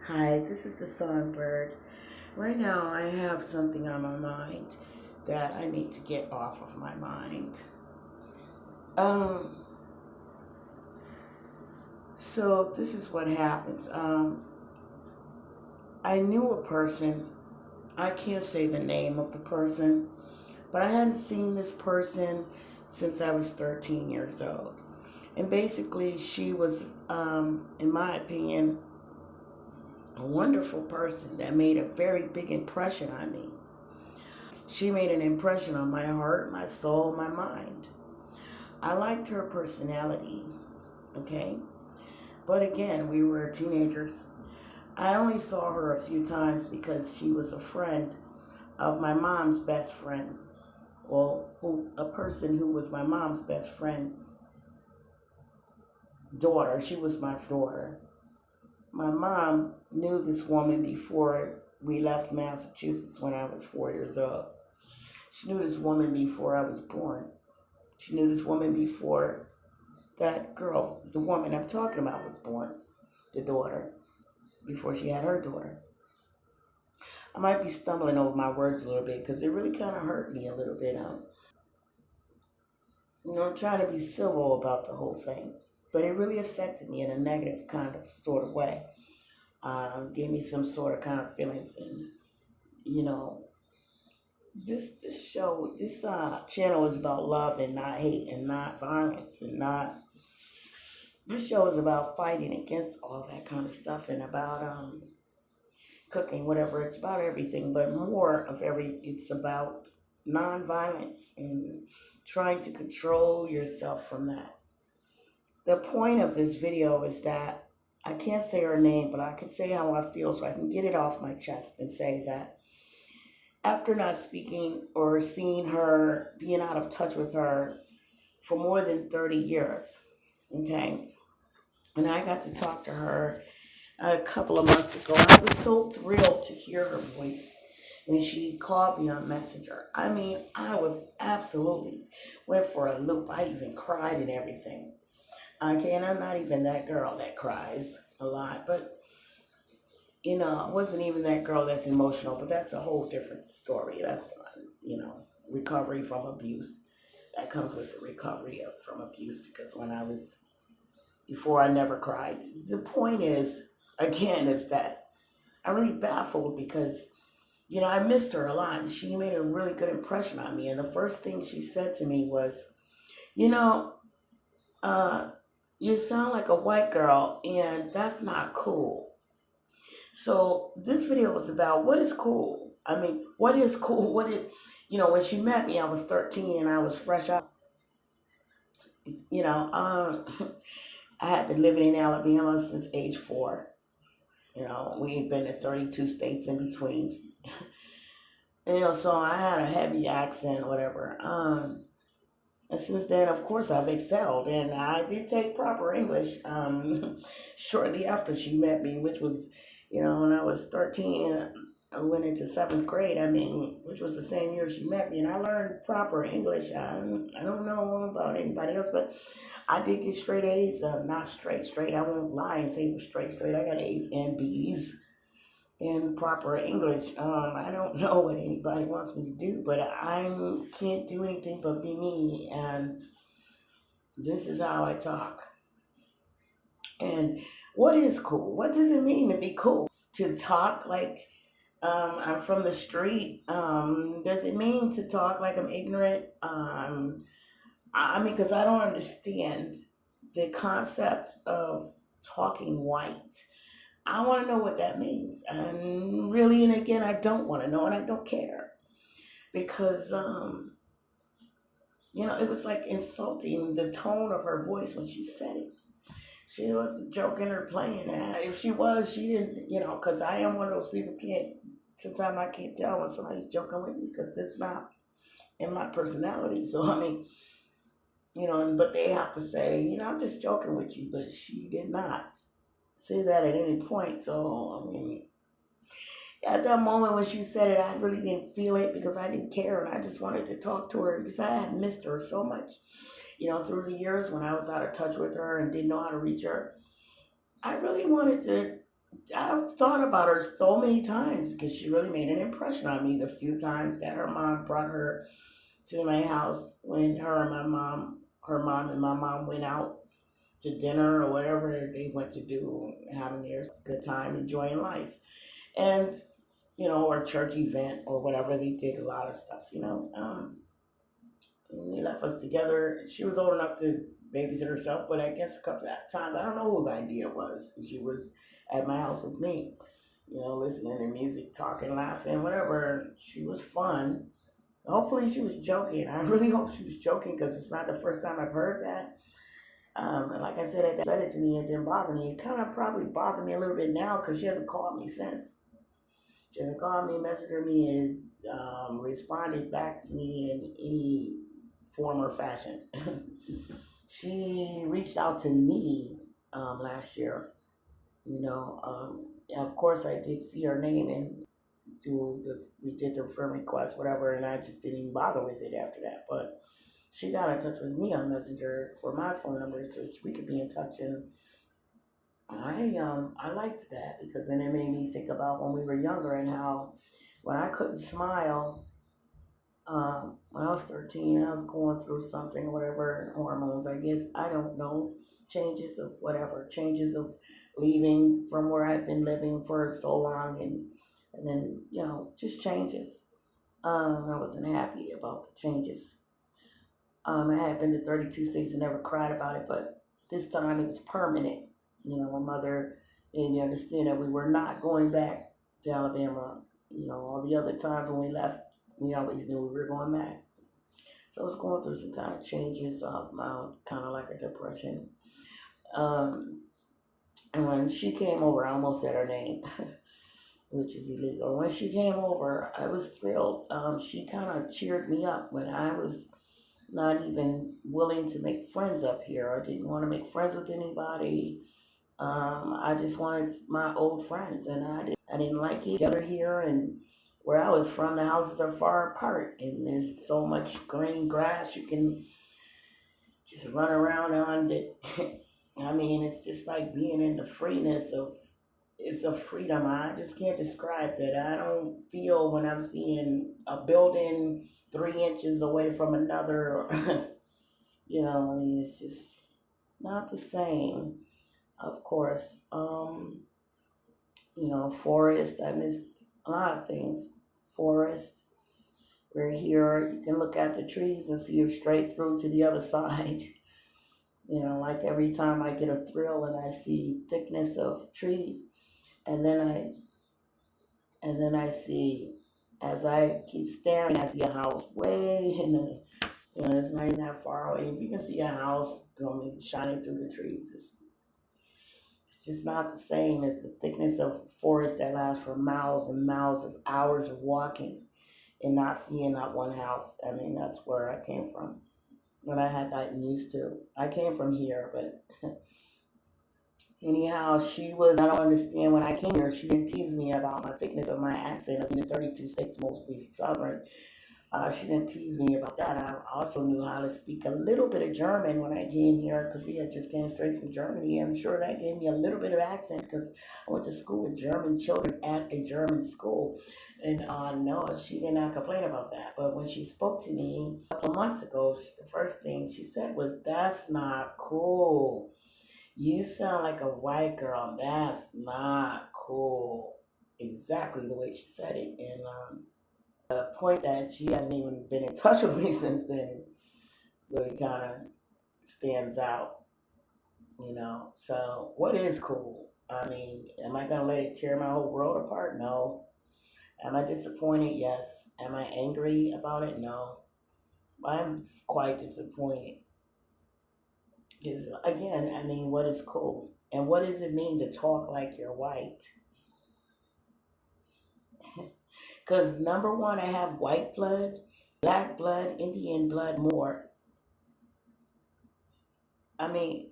Hi, this is the Songbird. Right now, I have something on my mind that I need to get off of my mind. Um, so this is what happens. I knew a person. I can't say the name of the person, but I hadn't seen this person since I was 13 years old. And basically, she was, in my opinion, a wonderful person that made a very big impression on me. She made an impression on my heart, my soul, my mind. I liked her personality, okay? But again, we were teenagers. I only saw her a few times because she was a friend of my mom's best friend. Well, a person who was my mom's best friend daughter. She was my daughter. My mom knew this woman before we left Massachusetts when I was 4 years old. She knew this woman before I was born. She knew this woman before that girl, the woman I'm talking about, was born, the daughter, before she had her daughter. I might be stumbling over my words a little bit because it really kind of hurt me a little bit. I'm trying to be civil about the whole thing, but it really affected me in a negative kind of sort of way. Gave me some sort of kind of feelings, and you know, this channel is about love and not hate and not violence and not. This show is about fighting against all that kind of stuff and about cooking, whatever. It's about everything, but more of it's about nonviolence and trying to control yourself from that. The point of this video is that I can't say her name, but I can say how I feel so I can get it off my chest and say that after not speaking or seeing her, being out of touch with her for more than 30 years, okay, and I got to talk to her a couple of months ago. I was so thrilled to hear her voice when she called me on Messenger. I mean, I was absolutely went for a loop. I even cried and everything. Okay, and I'm not even that girl that cries a lot, but I wasn't even that girl that's emotional, but that's a whole different story. That's, recovery from abuse. That comes with the recovery from abuse because before I never cried. The point is, again, is that I'm really baffled because, I missed her a lot and she made a really good impression on me. And the first thing she said to me was, you know, uh, you sound like a white girl and that's not cool. So this video was about what is cool. I mean, what is cool? When she met me, I was 13 and I was fresh out. You know, I had been living in Alabama since age 4. We had been to 32 states in between. So I had a heavy accent, whatever. And since then, of course, I've excelled, and I did take proper English shortly after she met me, which was, when I was 13. I went into seventh grade. I mean, which was the same year she met me, and I learned proper English. I don't know about anybody else, but I did get straight A's. Not straight. I won't lie and say it was straight. I got A's and B's in proper English. I don't know what anybody wants me to do, but I can't do anything but be me, and this is how I talk. And what is cool? What does it mean to be cool? To talk like I'm from the street? Does it mean to talk like I'm ignorant? I mean, because I don't understand the concept of talking white. I want to know what that means. And really, and again, I don't want to know and I don't care because, it was like insulting the tone of her voice when she said it. She wasn't joking or playing. If she was, she didn't, because I am one of those people sometimes I can't tell when somebody's joking with me because it's not in my personality. So, I mean, but they have to say, I'm just joking with you, but she did not say that at any point. So, I mean, at that moment when she said it, I really didn't feel it because I didn't care and I just wanted to talk to her because I had missed her so much, through the years when I was out of touch with her and didn't know how to reach her. I really wanted to I've thought about her so many times because she really made an impression on me the few times that her mom brought her to my house when her mom and my mom went out to dinner or whatever they went to do, having their good time, enjoying life. And, or church event or whatever, they did a lot of stuff. They left us together. She was old enough to babysit herself, but I guess a couple of times, I don't know whose idea it was. She was at my house with me, listening to music, talking, laughing, whatever. She was fun. Hopefully, she was joking. I really hope she was joking because it's not the first time I've heard that. And like I said, it said it to me, it didn't bother me. It kind of probably bothered me a little bit now because she hasn't called me since. She hasn't called me, messaged me, and responded back to me in any form or fashion. She reached out to me last year. Of course, I did see her name and we did the friend request, whatever, and I just didn't even bother with it after that. But she got in touch with me on Messenger for my phone number so we could be in touch, and I liked that because then it made me think about when we were younger and how when I couldn't smile when I was 13, I was going through something, whatever, hormones, I guess, I don't know, changes of leaving from where I've been living for so long, and then, just changes. I wasn't happy about the changes. I had been to 32 states and never cried about it, but this time it was permanent. My mother made me understand that we were not going back to Alabama. All the other times when we left, we always knew we were going back. So I was going through some kind of changes, kind of like a depression. Um, and when she came over, I almost said her name, which is illegal. When she came over, I was thrilled. She kind of cheered me up when I was not even willing to make friends up here. I didn't want to make friends with anybody. I just wanted my old friends, and I didn't like it together here. And where I was from, the houses are far apart, and there's so much green grass you can just run around on. That I mean, it's just like being in the freeness of. It's a freedom I just can't describe that. I don't feel when I'm seeing a building 3 inches away from another. I mean, it's just not the same. Of course, forest. I missed a lot of things. Forest. We're here. You can look at the trees and see it straight through to the other side. Like every time I get a thrill and I see thickness of trees, and then I see, as I keep staring, I see a house way in the, it's not even that far away. If you can see a house coming, shining through the trees, it's just not the same as the thickness of forest that lasts for miles and miles of hours of walking and not seeing that one house. I mean, that's where I came from. What I had gotten used to. I came from here, but anyhow, I don't understand when I came here, she didn't tease me about my thickness of my accent of being in 32 states, mostly southern. She didn't tease me about that. I also knew how to speak a little bit of German when I came here because we had just came straight from Germany. I'm sure that gave me a little bit of accent because I went to school with German children at a German school. And no, she did not complain about that. But when she spoke to me a couple months ago, the first thing she said was, "That's not cool. You sound like a white girl. That's not cool." Exactly the way she said it. And the point that she hasn't even been in touch with me since then really kind of stands out. So, what is cool? I mean, am I going to let it tear my whole world apart? No. Am I disappointed? Yes. Am I angry about it? No. I'm quite disappointed. Because, again, I mean, what is cool? And what does it mean to talk like you're white? Because, number one, I have white blood, black blood, Indian blood more. I mean,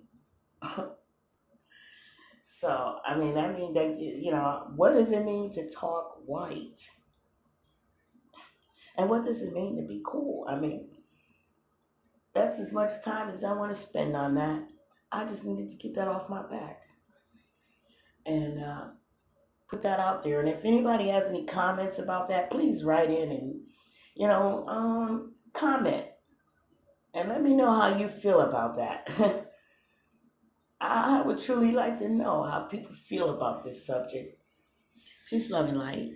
so, I mean that, what does it mean to talk white? And what does it mean to be cool? I mean, that's as much time as I want to spend on that. I just needed to get that off my back. And put that out there. And if anybody has any comments about that, please write in and, comment and let me know how you feel about that. I would truly like to know how people feel about this subject. Peace, love, and light.